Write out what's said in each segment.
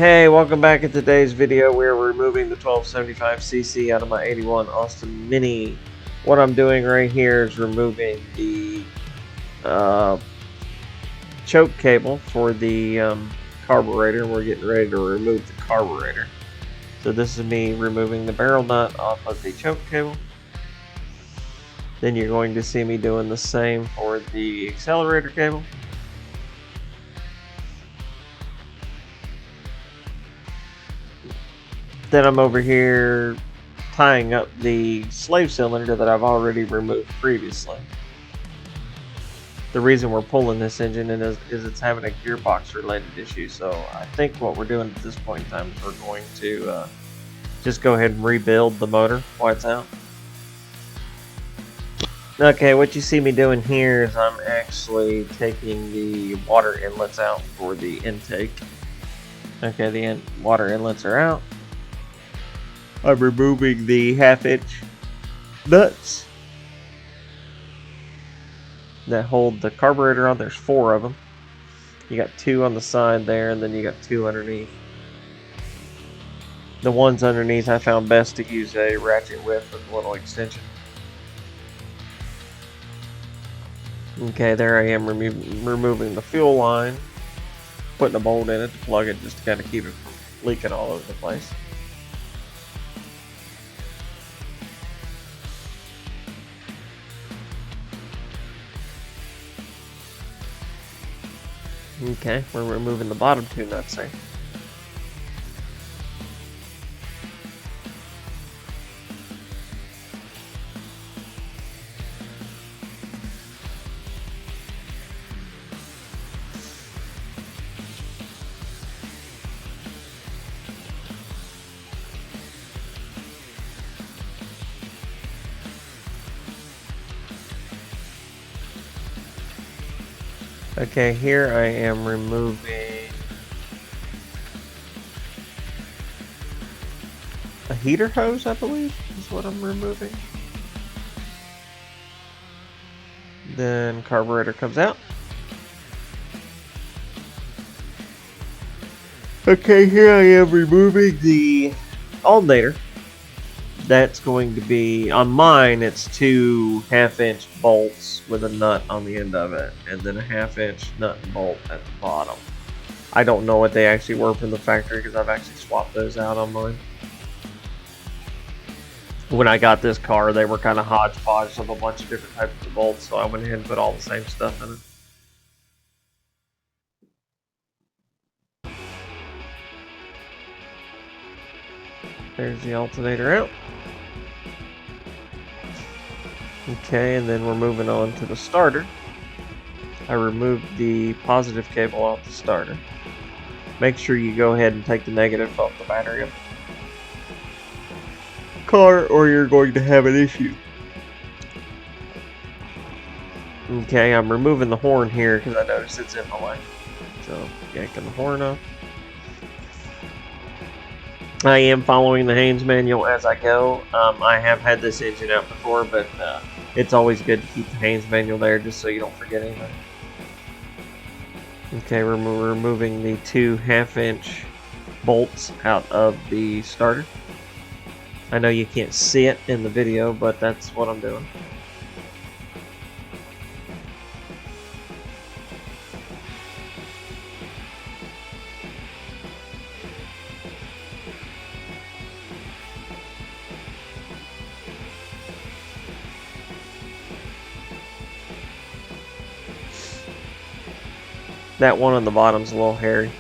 Hey, welcome back. In today's video, we're removing the 1275cc out of my 81 Austin Mini. What I'm doing right here is removing the choke cable for the carburetor. We're getting ready to remove the carburetor. So this is me removing the barrel nut off of the choke cable. Then you're going to see me doing the same for the accelerator cable. Then I'm over here tying up the slave cylinder that I've already removed previously. The reason we're pulling this engine is it's having a gearbox related issue, so I think what we're doing at this point in time is we're going to just go ahead and rebuild the motor while it's out. Okay, what you see me doing here is I'm actually taking the water inlets out for the intake. Okay, the water inlets are out. I'm removing the 1/2-inch nuts that hold the carburetor on. There's 4 of them. You got 2 on the side there, and then you got 2 underneath. The ones underneath I found best to use a ratchet with a little extension. Okay, there I am removing the fuel line, putting a bolt in it to plug it just to kind of keep it from leaking all over the place. Okay, we're removing the bottom 2 nuts there. Okay, here I am removing a heater hose, I believe, is what I'm removing. Then carburetor comes out. Okay, here I am removing the alternator. That's going to be, on mine, it's 2 1/2-inch bolts with a nut on the end of it, and then a 1/2-inch nut and bolt at the bottom. I don't know what they actually were from the factory because I've actually swapped those out on mine. When I got this car, they were kind of hodgepodge of a bunch of different types of bolts, so I went ahead and put all the same stuff in it. There's the alternator out. Okay, and then we're moving on to the starter. I removed the positive cable off the starter. Make sure you go ahead and take the negative off the battery of the car, or you're going to have an issue. Okay, I'm removing the horn here because I noticed it's in the way. So, yanking the horn off. I am following the Haynes manual as I go. I have had this engine out before, but it's always good to keep the Haynes manual there just so you don't forget anything. Okay, we're removing the 2 1/2-inch bolts out of the starter. I know you can't see it in the video, but that's what I'm doing. That one on the bottom's a little hairy.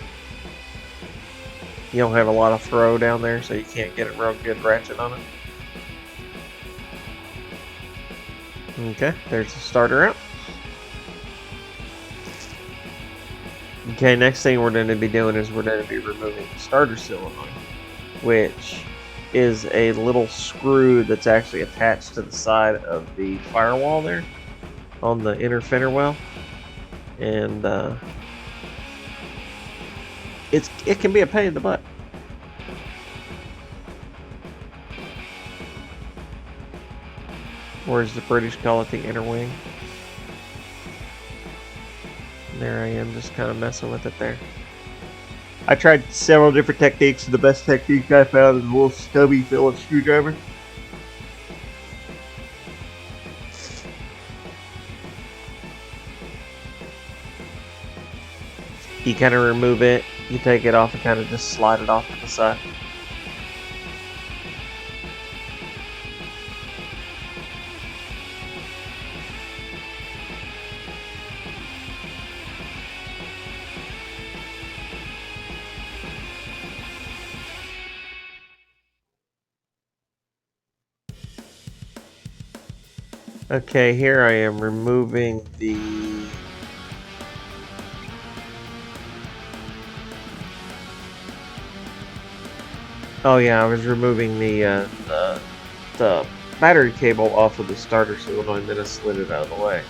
You don't have a lot of throw down there, so you can't get a real good ratchet on it. Okay, there's the starter out. Okay, next thing we're going to be doing is we're going to be removing the starter solenoid, which is a little screw that's actually attached to the side of the firewall there on the inner fender well. And it can be a pain in the butt. Or as the British call it, the inner wing. There I am, just kind of messing with it there. I tried several different techniques, and the best technique I found is a little stubby Phillips screwdriver. You kind of remove it, you take it off and kind of just slide it off to the side. Okay, here I am removing the oh yeah, I was removing the battery cable off of the starter solenoid, and then I slid it out of the way.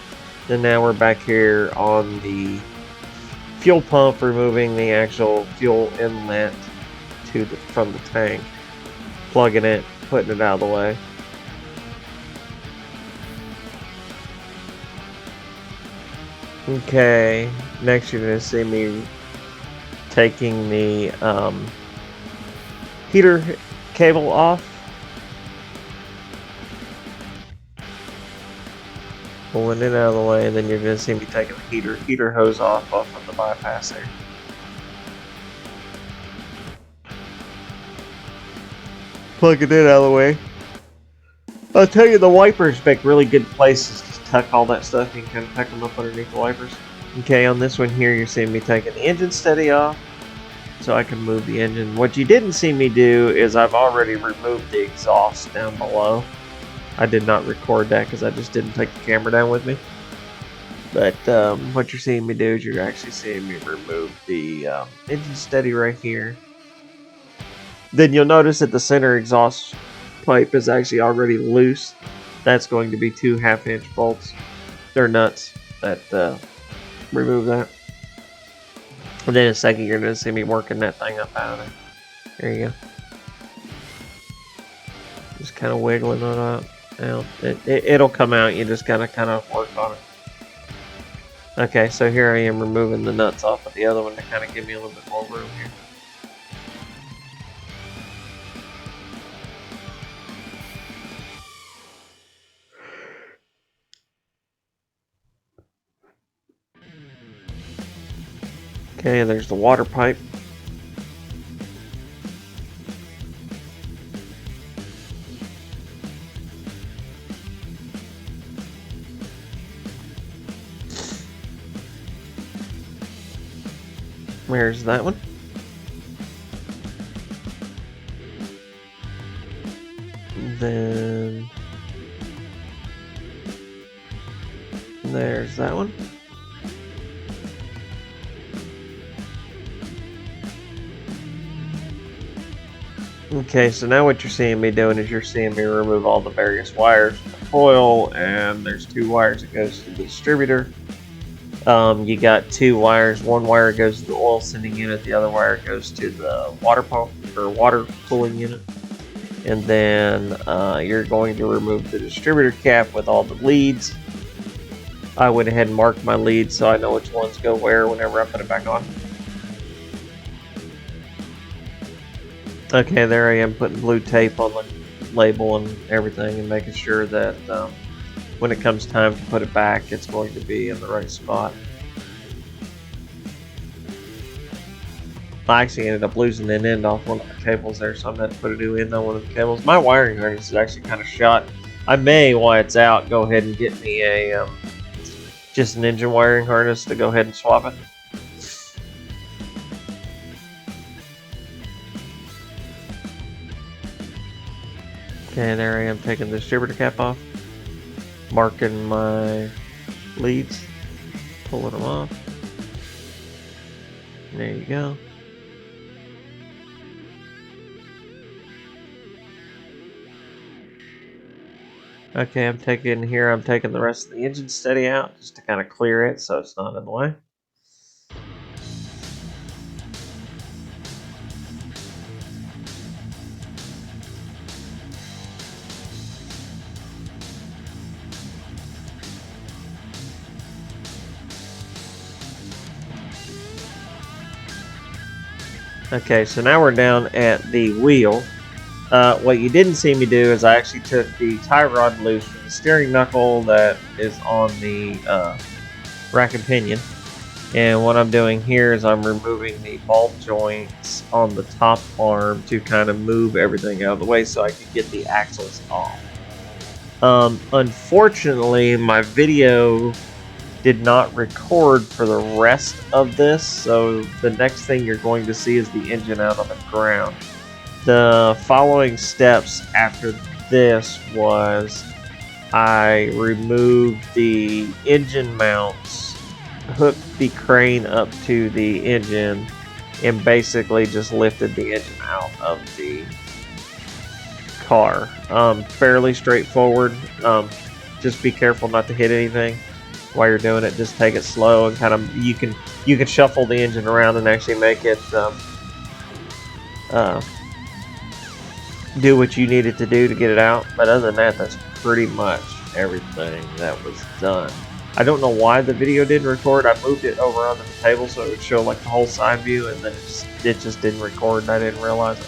Then now we're back here on the fuel pump, removing the actual fuel inlet from the tank, plugging it, putting it out of the way. Okay, next you're going to see me taking the heater cable off. Pulling it out of the way, and then you're going to see me taking the heater hose off of the bypass there. Plugging it out of the way. I'll tell you, the wipers make really good places to tuck all that stuff. You can kind of tuck them up underneath the wipers. Okay, on this one here, you're seeing me taking the engine steady off, so I can move the engine. What you didn't see me do is I've already removed the exhaust down below. I did not record that because I just didn't take the camera down with me. But what you're seeing me do is you're actually seeing me remove the engine steady right here. Then you'll notice that the center exhaust pipe is actually already loose. That's going to be 2 1/2-inch bolts. They're nuts that remove that. And then in a second you're going to see me working that thing up out of there. There you go. Just kind of wiggling it up. Now, it'll come out. You just gotta kind of work on it. Okay, so here I am removing the nuts off of the other one to kind of give me a little bit more room here. Okay, there's the water pipe. Where's that one? Then there's that one. Okay, so now what you're seeing me doing is you're seeing me remove all the various wires from the coil, and there's 2 wires that goes to the distributor. You got 2 wires. One wire goes to the oil sending unit, the other wire goes to the water pump or water cooling unit. And then you're going to remove the distributor cap with all the leads. I went ahead and marked my leads so I know which ones go where whenever I put it back on. Okay, there I am putting blue tape on the label and everything and making sure that when it comes time to put it back, it's going to be in the right spot. I actually ended up losing an end off one of the cables there, so I'm going to put a new end on one of the cables. My wiring harness is actually kind of shot. I may, while it's out, go ahead and get me a just an engine wiring harness to go ahead and swap it. Okay, there I am taking the distributor cap off, marking my leads, pulling them off. There you go. Okay, I'm taking the rest of the engine steady out just to kind of clear it so it's not in the way. Okay, so now we're down at the wheel. What you didn't see me do is I actually took the tie rod loose from the steering knuckle that is on the rack and pinion. And what I'm doing here is I'm removing the ball joints on the top arm to kind of move everything out of the way so I can get the axles off. Unfortunately, my video did not record for the rest of this, so the next thing you're going to see is the engine out on the ground. The following steps after this was I removed the engine mounts, hooked the crane up to the engine, and basically just lifted the engine out of the car. Fairly straightforward. Just be careful not to hit anything while you're doing it. Just take it slow and kind of you can shuffle the engine around and actually make it do what you needed to do to get it out. But other than that, that's pretty much everything that was done. I don't know why the video didn't record. I moved it over onto the table so it would show like the whole side view, and then it just didn't record, and I didn't realize it.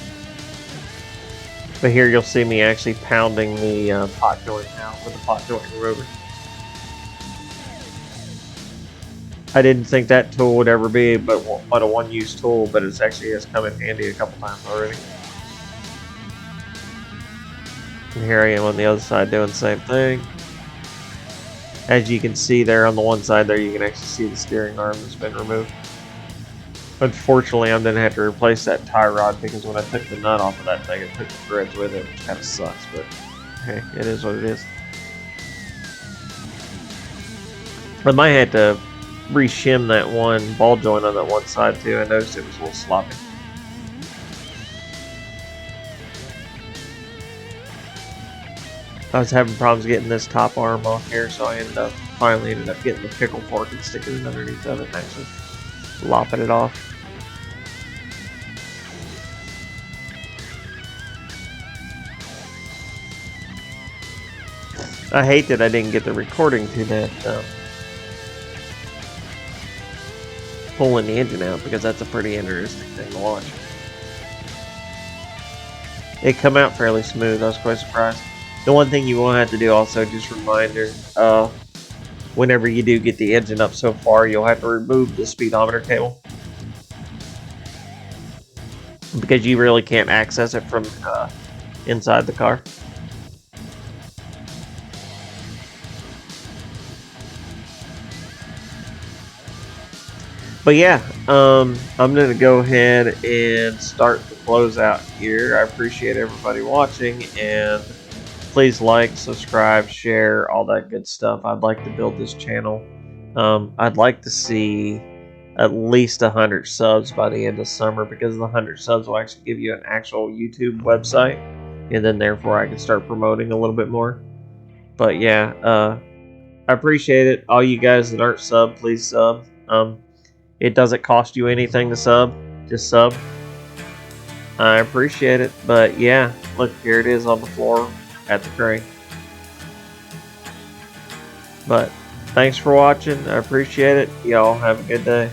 But here you'll see me actually pounding the pot joint out with the pot joint remover. I didn't think that tool would ever be but a one-use tool, but it actually has come in handy a couple times already. And here I am on the other side doing the same thing. As you can see there on the one side there, you can actually see the steering arm that's been removed. Unfortunately, I'm going to have to replace that tie rod because when I took the nut off of that thing, it took the threads with it, which kind of sucks, but hey, it is what it is. I might have to re-shim that one ball joint on that one side too. I noticed it was a little sloppy. I was having problems getting this top arm off here, so I finally ended up getting the pickle fork and sticking it underneath of it and actually lopping it off. I hate that I didn't get the recording to that pulling the engine out, because that's a pretty interesting thing to watch. It come out fairly smooth. I was quite surprised. The one thing you will have to do also, just a reminder, whenever you do get the engine up so far, you'll have to remove the speedometer cable, because you really can't access it from inside the car. But yeah, I'm going to go ahead and start the closeout here. I appreciate everybody watching, and please like, subscribe, share, all that good stuff. I'd like to build this channel. I'd like to see at least 100 subs by the end of summer, because the 100 subs will actually give you an actual YouTube website, and then therefore I can start promoting a little bit more. But yeah, I appreciate it. All you guys that aren't sub, please sub. It doesn't cost you anything to sub. Just sub. I appreciate it. But yeah, look, here it is on the floor at the crane. But thanks for watching. I appreciate it. Y'all have a good day.